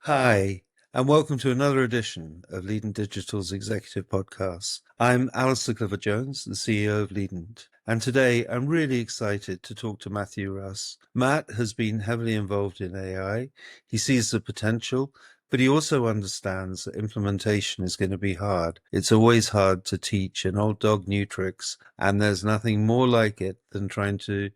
Hi, and welcome to another edition of Leadent Digital's Executive Podcast. I'm Alistair Clifford-Jones, the CEO of Leadent, and today I'm really excited to talk to Matthew Russ. Matt has been heavily involved in AI. He sees the potential, but he also understands that implementation is going to be hard. It's always hard to teach an old dog new tricks, and there's nothing more like it than trying to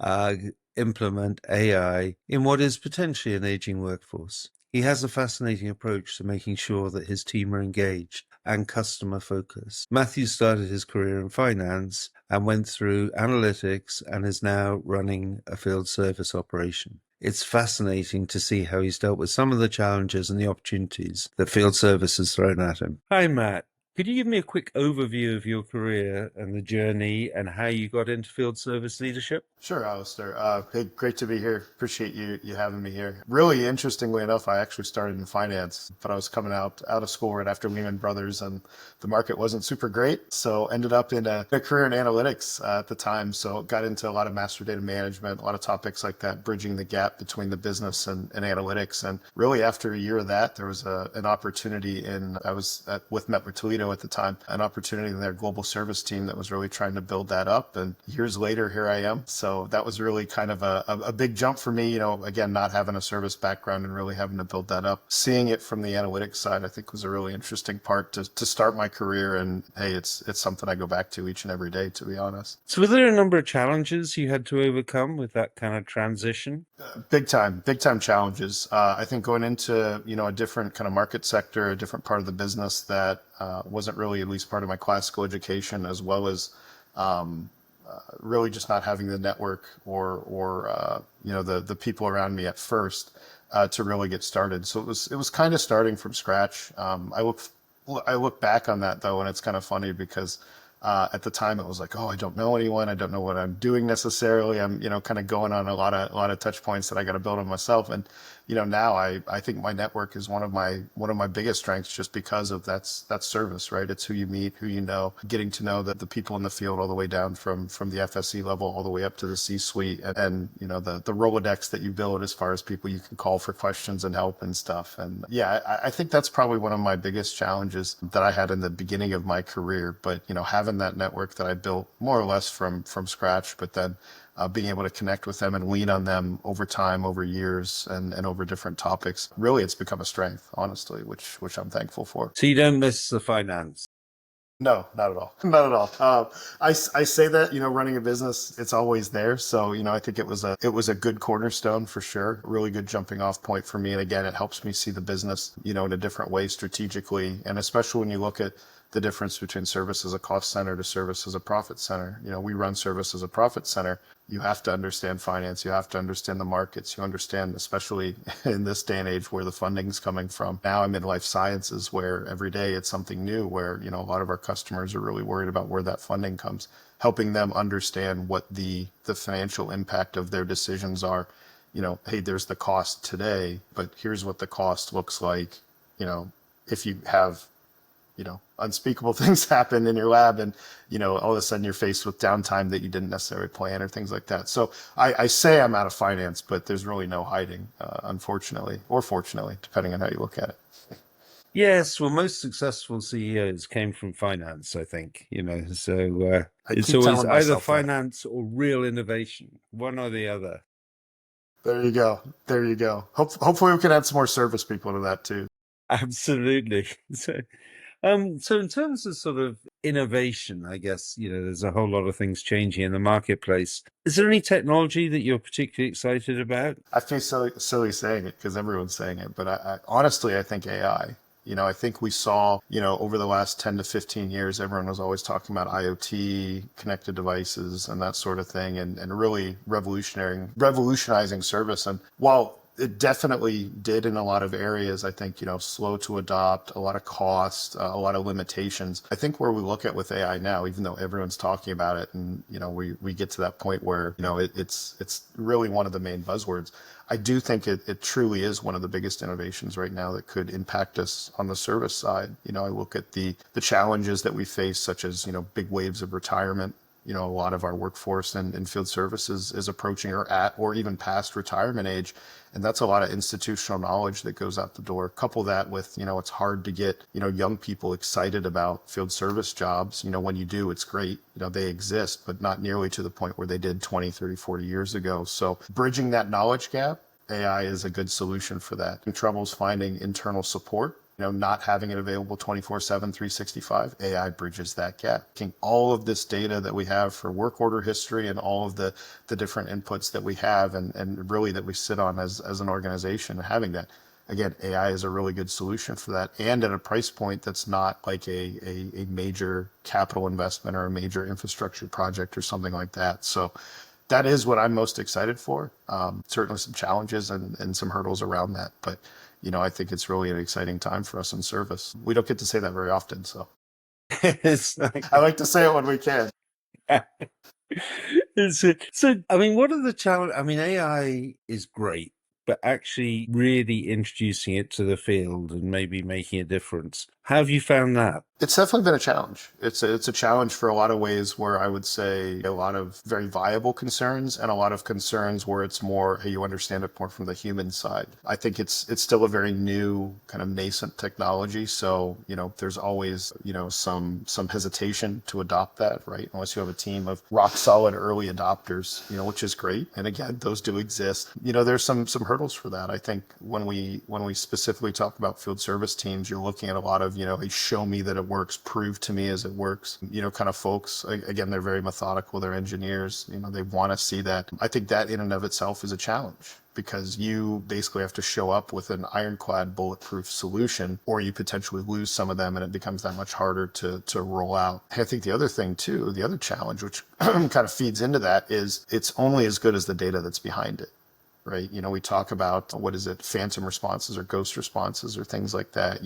uh, implement AI in what is potentially an aging workforce. He has a fascinating approach to making sure that his team are engaged and customer focused. Matthew started his career in finance and went through analytics and is now running a field service operation. It's fascinating to see how he's dealt with some of the challenges and the opportunities that field service has thrown at him. Hi, Matt. Could you give me a quick overview of your career and the journey and how you got into field service leadership? Sure, Alistair. Hey, great to be here. Appreciate you having me here. Really interestingly enough, I actually started in finance, but I was coming out of school right after Lehman Brothers, and the market wasn't super great. So ended up in a career in analytics at the time. So got into a lot of master data management, a lot of topics like that, bridging the gap between the business and analytics. And really, after a year of that, there was an opportunity with Met Toledo at the time, an opportunity in their global service team that was really trying to build that up. And years later, here I am. So that was really kind of a big jump for me, again, not having a service background and really having to build that up. Seeing it from the analytics side, I think was a really interesting part to start my career. And hey, it's something I go back to each and every day, to be honest. So were there a number of challenges you had to overcome with that kind of transition? Big time challenges. I think going into, a different kind of market sector, a different part of the business that wasn't really at least part of my classical education, as well as really just not having the network or the people around me at first to really get started. So it was kind of starting from scratch. I look back on that though, and it's kind of funny because at the time it was like, oh, I don't know anyone. I don't know what I'm doing necessarily. I'm, kind of going on a lot of touch points that I got to build on myself. And, now I think my network is one of my biggest strengths, just because of that's service, right? It's who you meet, who you know, getting to know the people in the field all the way down from the FSC level all the way up to the C-suite, and the Rolodex that you build as far as people you can call for questions and help and stuff. And yeah, I think that's probably one of my biggest challenges that I had in the beginning of my career. But having that network that I built more or less from scratch, but then being able to connect with them and lean on them over time, over years, and over different topics. Really, it's become a strength, honestly, which I'm thankful for. So you don't miss the finance? No, not at all. Not at all. I say that, running a business, it's always there. So, I think it was a good cornerstone for sure. A really good jumping off point for me. And again, it helps me see the business, in a different way strategically. And especially when you look at the difference between service as a cost center to service as a profit center. We run service as a profit center. You have to understand finance. You have to understand the markets. You understand, especially in this day and age, where the funding's coming from. Now I'm in life sciences, where every day it's something new, where, a lot of our customers are really worried about where that funding comes, helping them understand what the financial impact of their decisions are. Hey, there's the cost today, but here's what the cost looks like, if you have unspeakable things happen in your lab, and, all of a sudden you're faced with downtime that you didn't necessarily plan, or things like that. So I say I'm out of finance, but there's really no hiding, unfortunately, or fortunately, depending on how you look at it. Yes, well, most successful CEOs came from finance, I think, so I it's keep always telling either myself that. finance or real innovation, one or the other. There you go. There you go. Hopefully we can add some more service people to that too. Absolutely. So in terms of sort of innovation, I guess, there's a whole lot of things changing in the marketplace. Is there any technology that you're particularly excited about? I feel silly saying it because everyone's saying it, but I honestly, I think AI. I think we saw, over the last 10 to 15 years, everyone was always talking about IoT, connected devices, and that sort of thing, and really revolutionizing service. And while it definitely did in a lot of areas, I think, slow to adopt, a lot of cost, a lot of limitations. I think where we look at with AI now, even though everyone's talking about it, and, we get to that point where, it's really one of the main buzzwords. I do think it truly is one of the biggest innovations right now that could impact us on the service side. I look at the challenges that we face, such as, big waves of retirement, a lot of our workforce in field services is approaching or at or even past retirement age. And that's a lot of institutional knowledge that goes out the door. Couple that with, it's hard to get, young people excited about field service jobs. When you do, it's great. They exist, but not nearly to the point where they did 20, 30, 40 years ago. So bridging that knowledge gap, AI is a good solution for that. Troubles finding internal support, not having it available 24/7, 365, AI bridges that gap. Taking all of this data that we have for work order history and all of the different inputs that we have and really that we sit on as an organization, and having that. Again, AI is a really good solution for that, and at a price point that's not like a major capital investment or a major infrastructure project or something like that. So that is what I'm most excited for. Certainly some challenges and some hurdles around that, but I think it's really an exciting time for us in service. We don't get to say that very often, so It's like, I like to say it when we can. so, I mean, what are the challenge? I mean, AI is great, but actually really introducing it to the field and maybe making a difference. How have you found that? It's definitely been a challenge. It's a challenge for a lot of ways where I would say a lot of very viable concerns and a lot of concerns where it's more, hey, you understand it more from the human side. I think it's still a very new kind of nascent technology. So, there's always, some hesitation to adopt that, right? Unless you have a team of rock solid early adopters, which is great. And again, those do exist. There's some hurdles for that. I think when we specifically talk about field service teams, you're looking at a lot of, hey, show me that it works, prove to me as it works, kind of folks. Again, they're very methodical, they're engineers, they want to see that. I think that in and of itself is a challenge, because you basically have to show up with an ironclad bulletproof solution, or you potentially lose some of them and it becomes that much harder to roll out. I think the other thing too, the other challenge, which kind of feeds into that, is it's only as good as the data that's behind it. Right. We talk about, phantom responses or ghost responses or things like that.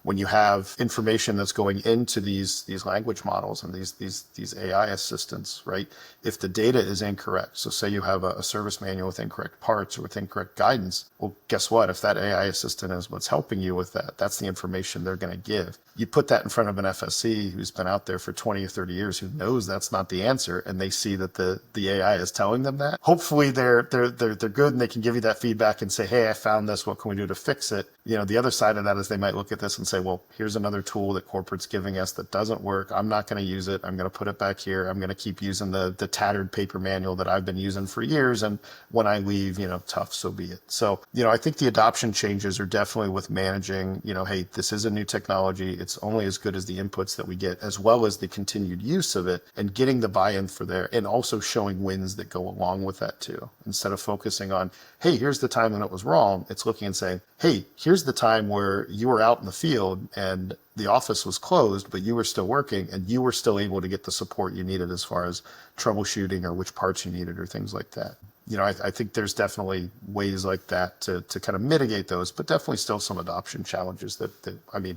When you have information that's going into these language models and these AI assistants, right? If the data is incorrect, so say you have a service manual with incorrect parts or with incorrect guidance, well, guess what? If that AI assistant is what's helping you with that, that's the information they're going to give. You put that in front of an FSC who's been out there for 20 or 30 years, who knows that's not the answer, and they see that the AI is telling them that. Hopefully they're good and they can give you that feedback and say, hey, I found this, what can we do to fix it? The other side of that is they might look at this and say, well, here's another tool that corporate's giving us that doesn't work. I'm not going to use it. I'm going to put it back here. I'm going to keep using the tattered paper manual that I've been using for years. And when I leave, tough, so be it. So, I think the adoption changes are definitely with managing, hey, this is a new technology. It's only as good as the inputs that we get, as well as the continued use of it, and getting the buy-in for there, and also showing wins that go along with that too. Instead of focusing on, hey, here's the time when it was wrong, it's looking and saying, hey, here's the time where you were out in the field and the office was closed, but you were still working and you were still able to get the support you needed as far as troubleshooting or which parts you needed or things like that. I think there's definitely ways like that to kind of mitigate those, but definitely still some adoption challenges that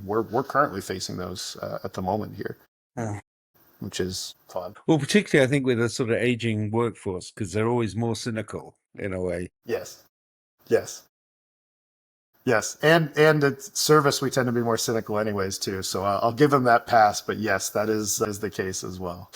we're currently facing those at the moment here, which is fun. Well, particularly I think with a sort of aging workforce, because they're always more cynical in a way. Yes. Yes. Yes, and at service we tend to be more cynical anyways too. So I'll give them that pass, but yes, that is the case as well.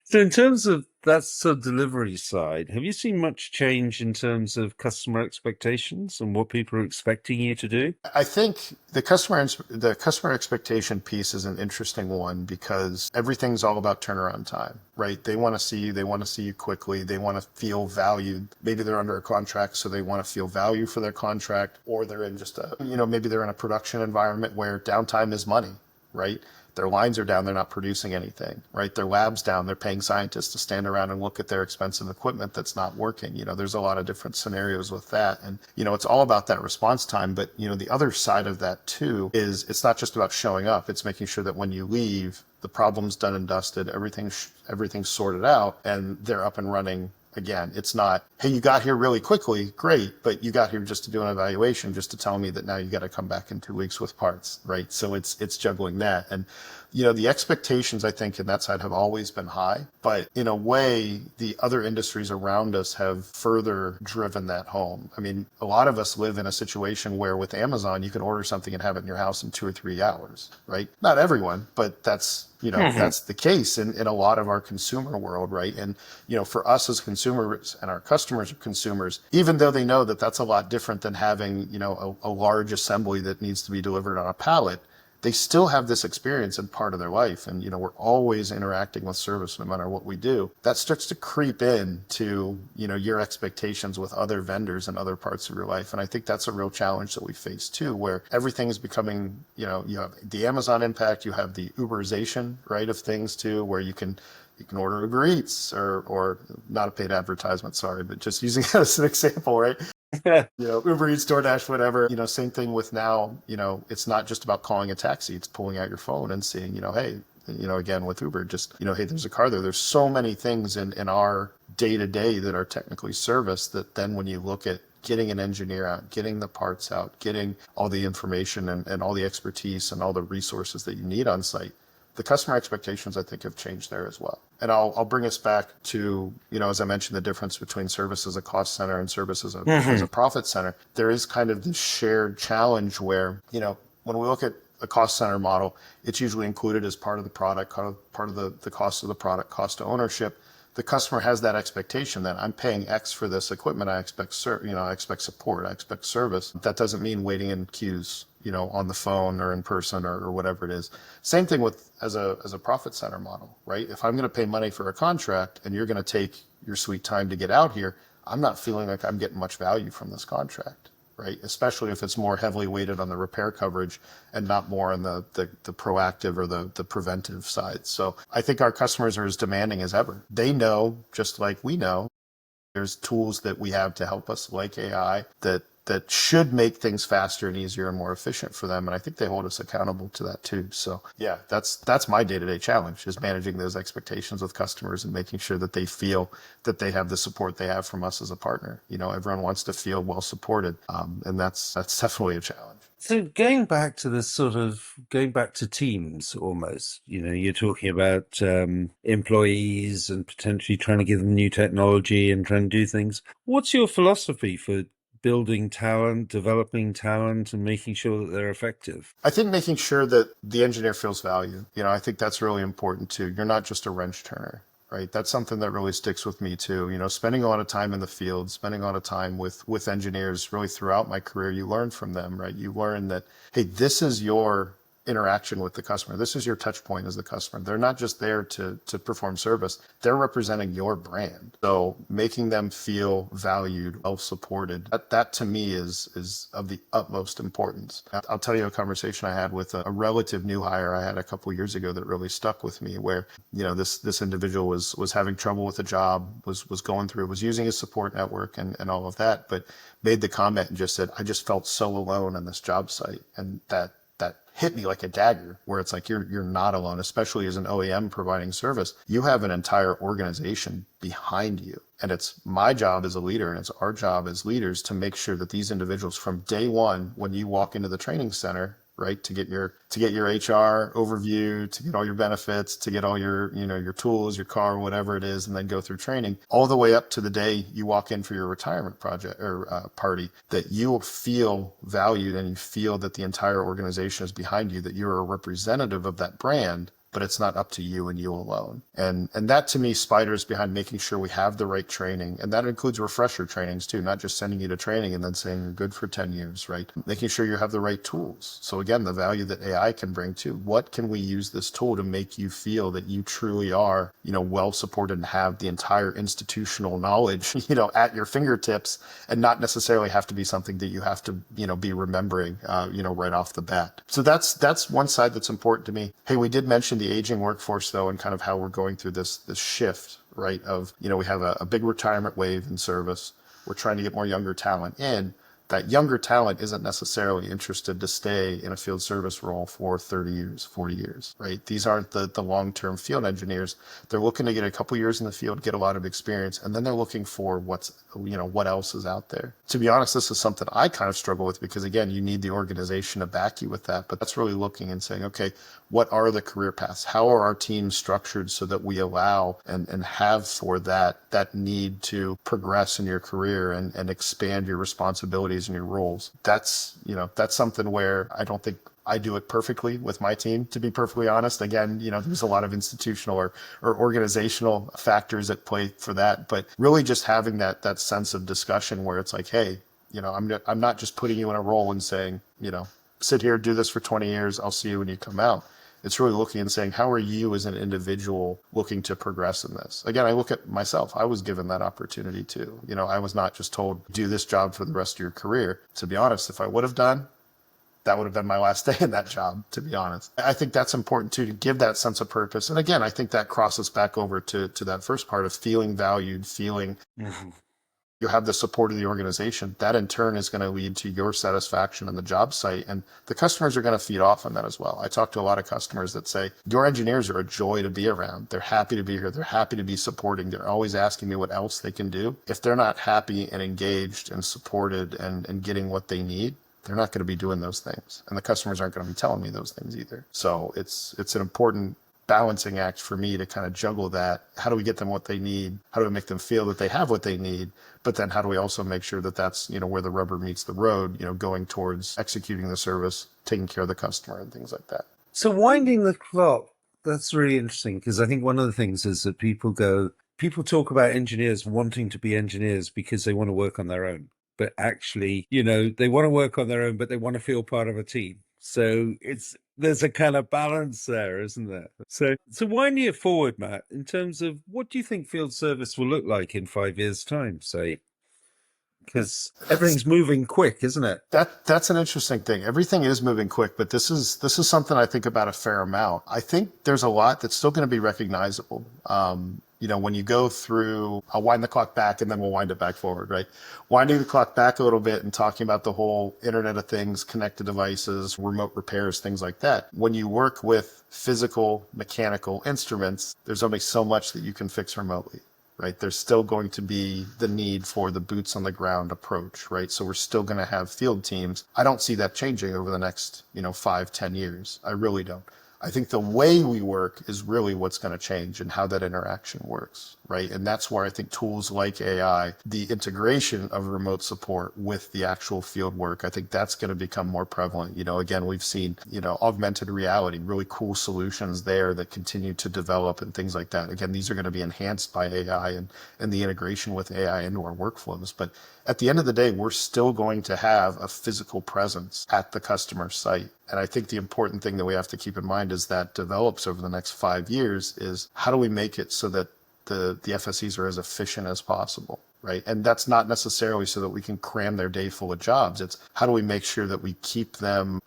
So in terms of that sort of delivery side, have you seen much change in terms of customer expectations and what people are expecting you to do? I think the customer expectation piece is an interesting one, because everything's all about turnaround time, right? They want to see you, they want to see you quickly, they want to feel valued. Maybe they're under a contract, so they want to feel value for their contract, or they're in just maybe they're in a production environment where downtime is money, right? Their lines are down, they're not producing anything, right? Their lab's down, they're paying scientists to stand around and look at their expensive equipment that's not working. There's a lot of different scenarios with that. And, it's all about that response time. But, the other side of that too is it's not just about showing up. It's making sure that when you leave, the problem's done and dusted, everything's sorted out, and they're up and running. Again, it's not, hey, you got here really quickly, great, but you got here just to do an evaluation, just to tell me that now you got to come back in 2 weeks with parts, right? So it's juggling that. And the expectations, I think, in that side have always been high, but in a way, the other industries around us have further driven that home. I mean, a lot of us live in a situation where with Amazon, you can order something and have it in your house in 2 or 3 hours, right? Not everyone, but that's the case in a lot of our consumer world, right? And, for us as consumers and our customers are consumers, even though they know that that's a lot different than having, a large assembly that needs to be delivered on a pallet, they still have this experience in part of their life. And, we're always interacting with service no matter what we do. That starts to creep in to, your expectations with other vendors and other parts of your life. And I think that's a real challenge that we face too, where everything is becoming, you have the Amazon impact, you have the Uberization, right, of things too, where you can order Uber Eats or not a paid advertisement, sorry, but just using it as an example, right? Uber Eats, DoorDash, whatever, same thing with now, it's not just about calling a taxi, it's pulling out your phone and seeing, hey, again with Uber, just, hey, there's a car there. There's so many things in our day to day that are technically service that then when you look at getting an engineer out, getting the parts out, getting all the information and all the expertise and all the resources that you need on site, the customer expectations, I think, have changed there as well. And I'll bring us back to, as I mentioned, the difference between service as a cost center and service as a profit center. There is kind of this shared challenge where, when we look at a cost center model, it's usually included as part of the product, part of the cost of the product, cost of ownership. The customer has that expectation that I'm paying X for this equipment. I expect, I expect support. I expect service. That doesn't mean waiting in queues, on the phone or in person or whatever it is. Same thing with as a profit center model, right? If I'm going to pay money for a contract and you're going to take your sweet time to get out here, I'm not feeling like I'm getting much value from this contract, right? Especially if it's more heavily weighted on the repair coverage and not more on the proactive or the preventive side. So I think our customers are as demanding as ever. They know, just like we know, there's tools that we have to help us, like AI, that should make things faster and easier and more efficient for them. And I think they hold us accountable to that too. So yeah, that's my day-to-day challenge, is managing those expectations with customers and making sure that they feel that they have the support they have from us as a partner. Everyone wants to feel well supported. And that's definitely a challenge. So going back to teams almost, you're talking about employees and potentially trying to give them new technology and trying to do things. What's your philosophy for building talent, developing talent, and making sure that they're effective? I think making sure that the engineer feels value. I think that's really important too. You're not just a wrench turner, right? That's something that really sticks with me too. Spending a lot of time in the field, spending a lot of time with engineers really throughout my career, you learn from them, right? You learn that, hey, this is your interaction with the customer. This is your touch point as the customer. They're not just there to perform service. They're representing your brand. So making them feel valued, well supported, that to me is of the utmost importance. I'll tell you a conversation I had with a relative new hire I had a couple of years ago that really stuck with me, where, this individual was having trouble with a job, was going through, was using his support network and all of that, but made the comment and just said, I just felt so alone on this job site. And that hit me like a dagger, where it's like, you're not alone, especially as an OEM providing service. You have an entire organization behind you. And it's my job as a leader, and it's our job as leaders to make sure that these individuals from day one, when you walk into the training center, right, to get your HR overview, to get all your benefits, to get all your, your tools, your car, whatever it is, and then go through training, all the way up to the day you walk in for your retirement project or party, that you will feel valued and you feel that the entire organization is behind you, that you're a representative of that brand, but it's not up to you and you alone. And that to me spiders behind making sure we have the right training. And that includes refresher trainings too, not just sending you to training and then saying you're good for 10 years, right? Making sure you have the right tools. So again, the value that AI can bring too. What can we use this tool to make you feel that you truly are, well supported and have the entire institutional knowledge, at your fingertips, and not necessarily have to be something that you have to, be remembering, right off the bat. So that's one side that's important to me. Hey, we did mention the aging workforce though, and kind of how we're going through this shift, right? Of, we have a big retirement wave in service. We're trying to get more younger talent in, that younger talent isn't necessarily interested to stay in a field service role for 30 years, 40 years, right? These aren't the long-term field engineers. They're looking to get a couple years in the field, get a lot of experience, and then they're looking for what else is out there. To be honest, this is something I kind of struggle with because again, you need the organization to back you with that, but that's really looking and saying, okay, what are the career paths? How are our teams structured so that we allow and have for that need to progress in your career and expand your responsibilities and your roles? That's something where I don't think I do it perfectly with my team, to be perfectly honest. Again, there's a lot of institutional or organizational factors at play for that, but really just having that sense of discussion where it's like, hey, I'm not just putting you in a role and saying, sit here, do this for 20 years. I'll see you when you come out. It's really looking and saying, how are you as an individual looking to progress in this? Again, I look at myself. I was given that opportunity too. I was not just told, do this job for the rest of your career. To be honest, if I would have done, that would have been my last day in that job, to be honest. I think that's important too, to give that sense of purpose. And again, I think that crosses back over to that first part of feeling valued, feeling you have the support of the organization. That in turn is going to lead to your satisfaction on the job site. And the customers are going to feed off on that as well. I talk to a lot of customers that say, your engineers are a joy to be around. They're happy to be here. They're happy to be supporting. They're always asking me what else they can do. If they're not happy and engaged and supported and getting what they need, they're not going to be doing those things. And the customers aren't going to be telling me those things either. So it's an important balancing act for me to kind of juggle that. How do we get them what they need? How do we make them feel that they have what they need? But then how do we also make sure that that's, where the rubber meets the road, going towards executing the service, taking care of the customer and things like that. So winding the clock, that's really interesting because I think one of the things is that people talk about engineers wanting to be engineers because they want to work on their own. But actually, they want to work on their own, but they want to feel part of a team. So there's a kind of balance there, isn't there? So winding it forward, Matt, in terms of what do you think field service will look like in 5 years' time, say? Because everything's moving quick, isn't it? That's an interesting thing. Everything is moving quick, but this is something I think about a fair amount. I think there's a lot that's still going to be recognizable. When you go through, I'll wind the clock back and then we'll wind it back forward, right? Winding the clock back a little bit and talking about the whole Internet of Things, connected devices, remote repairs, things like that. When you work with physical, mechanical instruments, there's only so much that you can fix remotely. Right? There's still going to be the need for the boots on the ground approach, right? So we're still going to have field teams. I don't see that changing over the next, 5-10 years. I really don't. I think the way we work is really what's going to change and how that interaction works, right? And that's where I think tools like AI, the integration of remote support with the actual field work, I think that's going to become more prevalent. Again, we've seen, augmented reality, really cool solutions there that continue to develop and things like that. Again, these are going to be enhanced by AI and the integration with AI into our workflows. But at the end of the day, we're still going to have a physical presence at the customer site. And I think the important thing that we have to keep in mind as that develops over the next 5 years is how do we make it so that the FSEs are as efficient as possible, right? And that's not necessarily so that we can cram their day full of jobs. It's how do we make sure that we keep them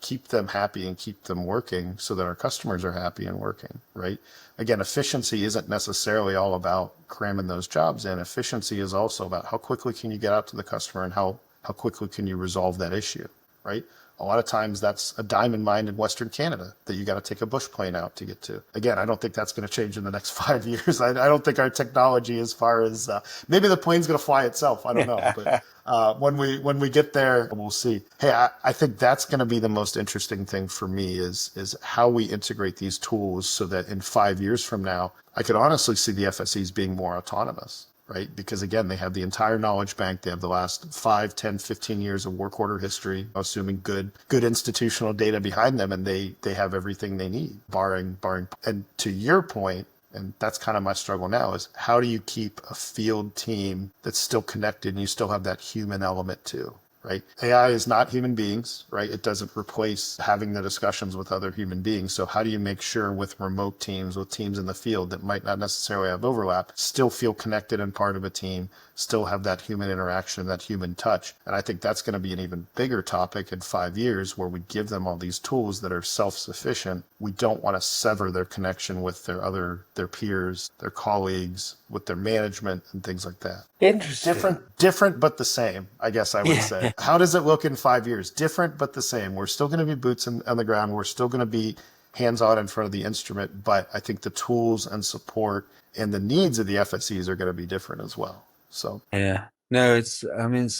happy and keep them working so that our customers are happy and working, right? Again, efficiency isn't necessarily all about cramming those jobs in. Efficiency is also about how quickly can you get out to the customer and how quickly can you resolve that issue, right? A lot of times that's a diamond mine in Western Canada that you got to take a bush plane out to get to. Again, I don't think that's going to change in the next 5 years. I don't think our technology, as far as maybe the plane's going to fly itself. I don't know. But when we get there, we'll see. Hey, I think that's going to be the most interesting thing for me is how we integrate these tools so that in 5 years from now, I could honestly see the FSEs being more autonomous. Right? Because again, they have the entire knowledge bank. They have the last 5, 10, 15 years of work order history, assuming good institutional data behind them. And they have everything they need, barring. And to your point, and that's kind of my struggle now, is how do you keep a field team that's still connected and you still have that human element too? Right? AI is not human beings, right? It doesn't replace having the discussions with other human beings. So how do you make sure with remote teams, with teams in the field that might not necessarily have overlap, still feel connected and part of a team, still have that human interaction, that human touch? And I think that's going to be an even bigger topic in 5 years where we give them all these tools that are self-sufficient. We don't want to sever their connection with their peers, their colleagues, with their management and things like that. Interesting. Different, but the same, I guess I would say. How does it look in 5 years? Different, but the same. We're still going to be boots on the ground. We're still going to be hands on in front of the instrument, but I think the tools and support and the needs of the FSEs are going to be different as well. So, Yeah. No, I mean, it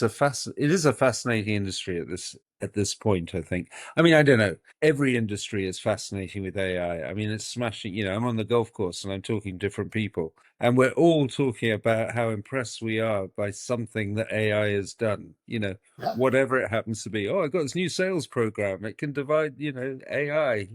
is a fascinating industry at this point, I think. I mean, I don't know. Every industry is fascinating with AI. I mean, it's smashing, I'm on the golf course and I'm talking to different people, and we're all talking about how impressed we are by something that AI has done, yeah. whatever it happens to be. Oh, I got this new sales program. It can divide, AI.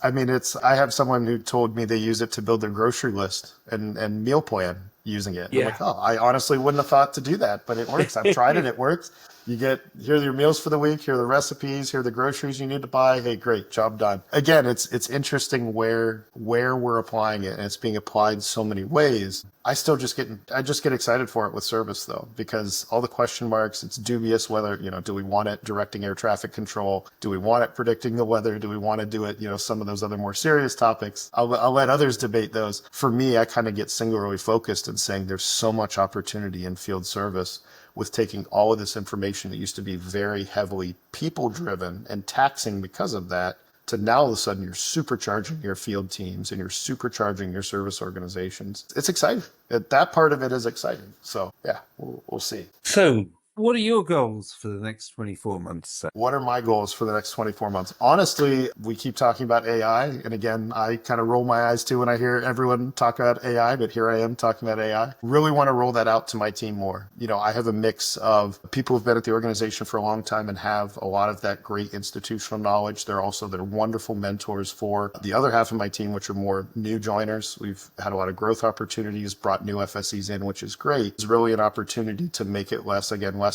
I mean, I have someone who told me they use it to build their grocery list and meal plan using it. And I'm like, Yeah. oh, I honestly wouldn't have thought to do that, but it works. I've tried it. It works. Here are your meals for the week. Here are the recipes. Here are the groceries you need to buy. Hey, great, job done. Again, it's interesting where we're applying it, and it's being applied so many ways. I just get excited for it with service though, because all the question marks, it's dubious whether, do we want it directing air traffic control? Do we want it predicting the weather? Do we want to do it, some of those other more serious topics? I'll let others debate those. For me, I kind of get singularly focused in saying there's so much opportunity in field service with taking all of this information that used to be very heavily people driven and taxing because of that, to now all of a sudden you're supercharging your field teams and you're supercharging your service organizations. It's exciting. That part of it is exciting. So yeah, we'll see. So, what are your goals for the next 24 months? What are my goals for the next 24 months? Honestly, we keep talking about AI. And again, I kind of roll my eyes too when I hear everyone talk about AI, but here I am talking about AI. Really want to roll that out to my team more. I have a mix of people who've been at the organization for a long time and have a lot of that great institutional knowledge. They're wonderful mentors for the other half of my team, which are more new joiners. We've had a lot of growth opportunities, brought new FSEs in, which is great. It's really an opportunity to make it less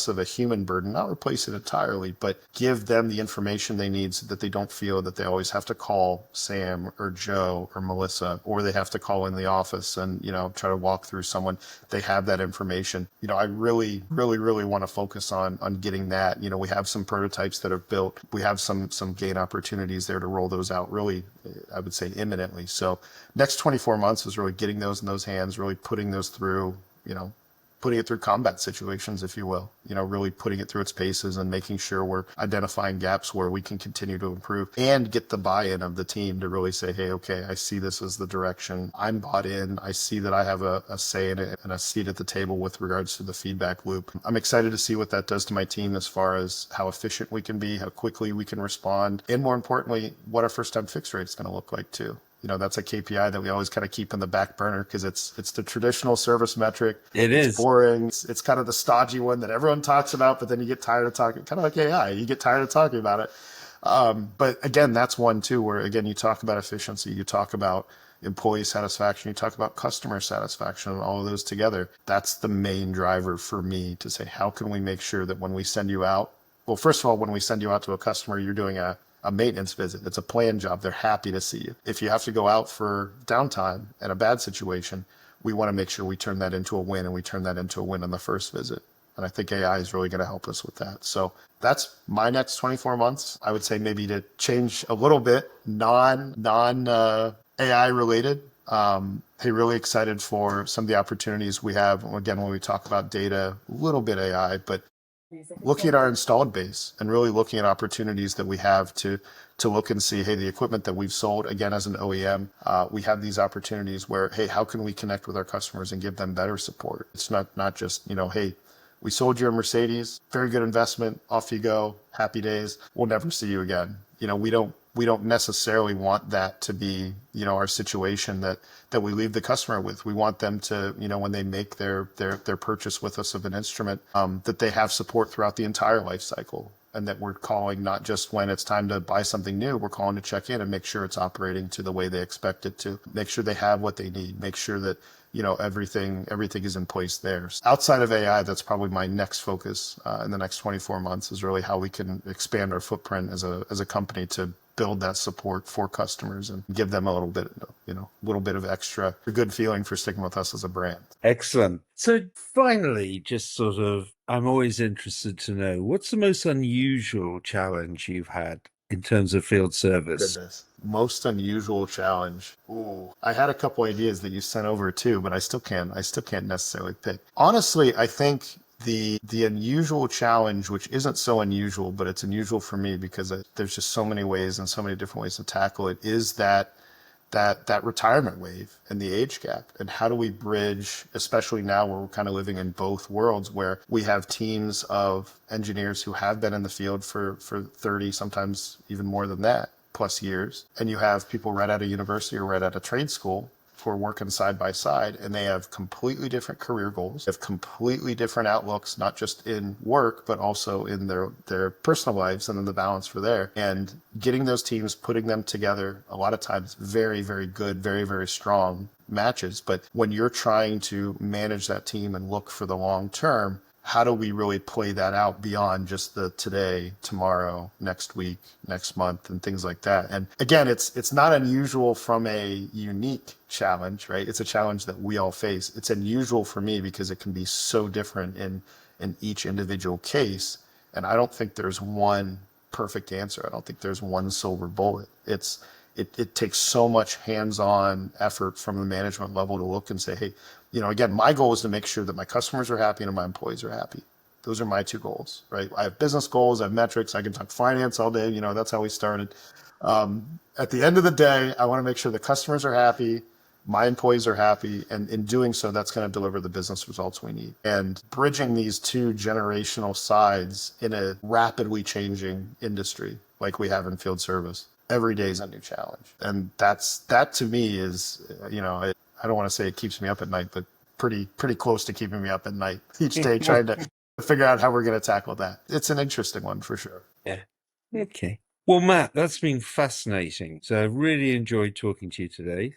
of a human burden, not replace it entirely, but give them the information they need so that they don't feel that they always have to call Sam or Joe or Melissa, or they have to call in the office and, try to walk through someone. They have that information. I really, really, really want to focus on getting that. We have some prototypes that are built. We have some gain opportunities there to roll those out really, I would say imminently. So next 24 months is really getting those in those hands, really putting those through, putting it through combat situations, if you will, really putting it through its paces and making sure we're identifying gaps where we can continue to improve and get the buy-in of the team to really say, hey, okay, I see this as the direction. I'm bought in. I see that I have a say in it and a seat at the table with regards to the feedback loop. I'm excited to see what that does to my team as far as how efficient we can be, how quickly we can respond, and more importantly, what our first time fix rate is going to look like too. That's a KPI that we always kind of keep in the back burner because it's the traditional service metric. It It's is. boring. It's kind of the stodgy one that everyone talks about, but then you get tired of talking, kind of like AI. You get tired of talking about it. But again, that's one too, where again, you talk about efficiency, you talk about employee satisfaction, you talk about customer satisfaction, and all of those together. That's the main driver for me to say, how can we make sure that when we send you out, well, first of all, when we send you out to a customer, you're doing a maintenance visit. It's a planned job. They're happy to see you. If you have to go out for downtime and a bad situation, we want to make sure we turn that into a win, and we turn that into a win on the first visit. And I think AI is really going to help us with that. So that's my next 24 months. I would say maybe to change a little bit, non AI related. Hey, really excited for some of the opportunities we have. Again, when we talk about data, a little bit AI, but looking at our installed base and really looking at opportunities that we have to look and see, hey, the equipment that we've sold, again, as an OEM, we have these opportunities where, hey, how can we connect with our customers and give them better support? It's not just, hey, we sold you a Mercedes, very good investment, off you go, happy days, we'll never see you again. We don't necessarily want that to be, our situation that we leave the customer with. We want them to, when they make their purchase with us of an instrument, that they have support throughout the entire life cycle, and that we're calling not just when it's time to buy something new, we're calling to check in and make sure it's operating to the way they expect it to, make sure they have what they need, make sure that, everything is in place there. Outside of AI, that's probably my next focus in the next 24 months, is really how we can expand our footprint as a company to build that support for customers and give them a little bit of extra good feeling for sticking with us as a brand. Excellent. So finally, just sort of, I'm always interested to know, what's the most unusual challenge you've had in terms of field service? Goodness. Most unusual challenge. Ooh. I had a couple ideas that you sent over too, but I still can't necessarily pick. Honestly, I think The unusual challenge, which isn't so unusual, but it's unusual for me because there's just so many ways and so many different ways to tackle it, is that retirement wave and the age gap, and how do we bridge, especially now where we're kind of living in both worlds, where we have teams of engineers who have been in the field for 30, sometimes even more than that, plus years, and you have people right out of university or right out of trade school who are working side by side, and they have completely different career goals, have completely different outlooks, not just in work, but also in their personal lives, and then the balance for there. And getting those teams, putting them together, a lot of times very, very good, very, very strong matches. But when you're trying to manage that team and look for the long term, how do we really play that out beyond just the today, tomorrow, next week, next month, and things like that? And again, it's not unusual from a unique challenge, right? It's a challenge that we all face. It's unusual for me because it can be so different in each individual case. And I don't think there's one perfect answer. I don't think there's one silver bullet. It takes so much hands-on effort from the management level to look and say, hey, again, my goal is to make sure that my customers are happy and my employees are happy. Those are my two goals, right? I have business goals, I have metrics, I can talk finance all day. That's how we started. At the end of the day, I want to make sure the customers are happy, my employees are happy, and in doing so, that's going to deliver the business results we need. And bridging these two generational sides in a rapidly changing industry like we have in field service, every day is a new challenge. And that to me is, I don't want to say it keeps me up at night, but pretty close to keeping me up at night each day, trying to figure out how we're going to tackle that. It's an interesting one for sure. Yeah. Okay. Well, Matt, that's been fascinating. So I really enjoyed talking to you today.